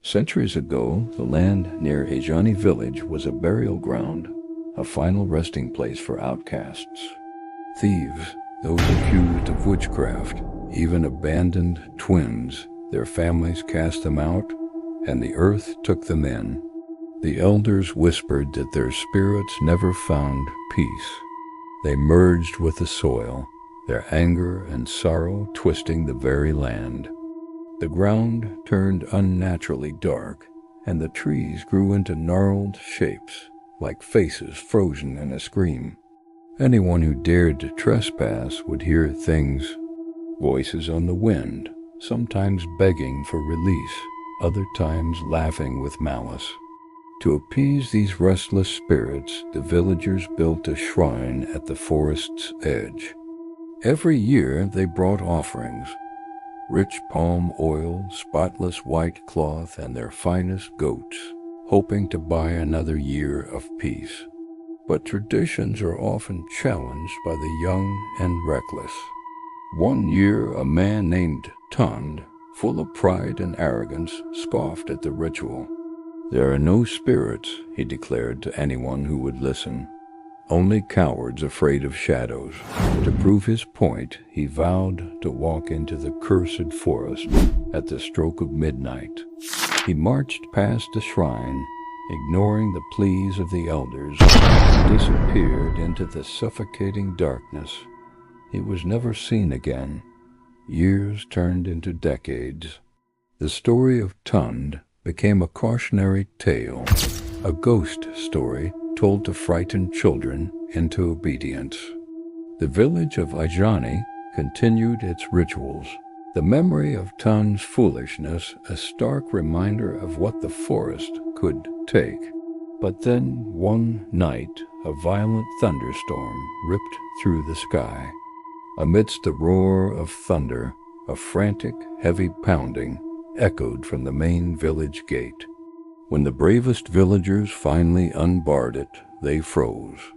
Centuries ago, the land near Ajani village was a burial ground, a final resting place for outcasts. Thieves, those accused of witchcraft, even abandoned twins, their families cast them out, and the earth took them in. The elders whispered that their spirits never found peace. They merged with the soil, their anger and sorrow twisting the very land. The ground turned unnaturally dark, and the trees grew into gnarled shapes, like faces frozen in a scream. Anyone who dared to trespass would hear things, voices on the wind, sometimes begging for release, other times laughing with malice. To appease these restless spirits, the villagers built a shrine at the forest's edge. Every year they brought offerings, rich palm oil, spotless white cloth, and their finest goats, hoping to buy another year of peace. But traditions are often challenged by the young and reckless. One year, a man named Tund, full of pride and arrogance, scoffed at the ritual. "There are no spirits," he declared to anyone who would listen. "Only cowards afraid of shadows." To prove his point, he vowed to walk into the cursed forest at the stroke of midnight. He marched past the shrine, ignoring the pleas of the elders, and disappeared into the suffocating darkness. He was never seen again. Years turned into decades. The story of Tund became a cautionary tale, a ghost story told to frighten children into obedience. The village of Ajani continued its rituals, the memory of Tund's foolishness a stark reminder of what the forest could take. But then, one night, a violent thunderstorm ripped through the sky. Amidst the roar of thunder, a frantic, heavy pounding echoed from the main village gate. When the bravest villagers finally unbarred it, they froze.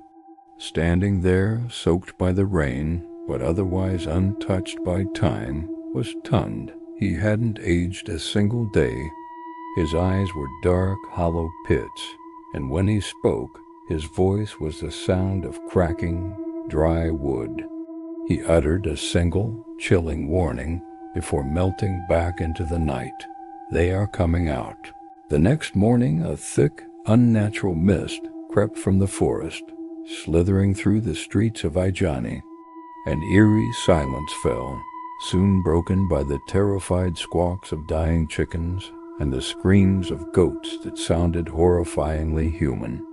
Standing there, soaked by the rain, but otherwise untouched by time, was Tund. He hadn't aged a single day. His eyes were dark, hollow pits, and when he spoke, his voice was the sound of cracking, dry wood. He uttered a single, chilling warning before melting back into the night. "They are coming out." The next morning, a thick, unnatural mist crept from the forest, slithering through the streets of Ajani. An eerie silence fell, soon broken by the terrified squawks of dying chickens and the screams of goats that sounded horrifyingly human.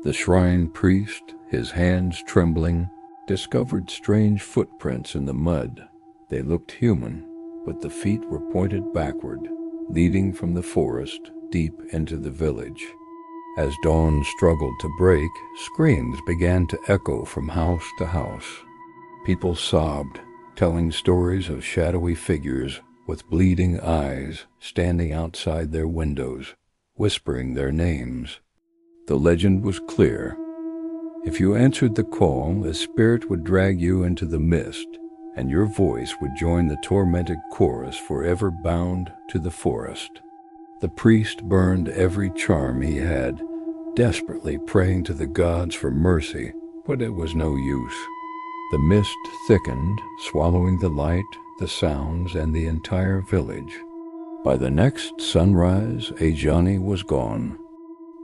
The shrine priest, his hands trembling, discovered strange footprints in the mud. They looked human, but the feet were pointed backward, leading from the forest deep into the village. As dawn struggled to break, screams began to echo from house to house. People sobbed, telling stories of shadowy figures with bleeding eyes standing outside their windows, whispering their names. The legend was clear. If you answered the call, a spirit would drag you into the mist, and your voice would join the tormented chorus forever bound to the forest. The priest burned every charm he had, desperately praying to the gods for mercy, but it was no use. The mist thickened, swallowing the light, the sounds, and the entire village. By the next sunrise, Ajani was gone.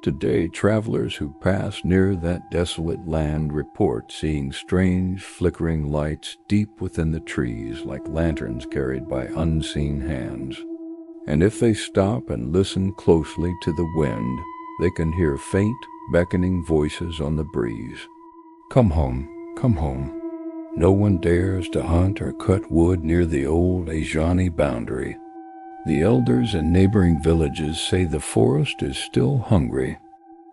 Today, travelers who pass near that desolate land report seeing strange, flickering lights deep within the trees like lanterns carried by unseen hands. And if they stop and listen closely to the wind, they can hear faint, beckoning voices on the breeze. "Come home, come home." No one dares to hunt or cut wood near the old Ajani boundary. The elders in neighboring villages say the forest is still hungry,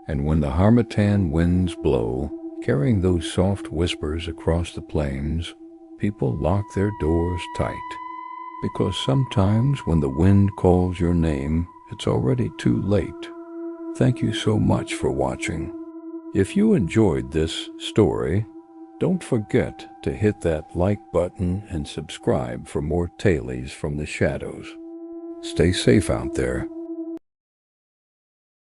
and when the harmattan winds blow, carrying those soft whispers across the plains, people lock their doors tight. Because sometimes when the wind calls your name, it's already too late. Thank you so much for watching. If you enjoyed this story, don't forget to hit that like button and subscribe for more tales from the shadows. Stay safe out there.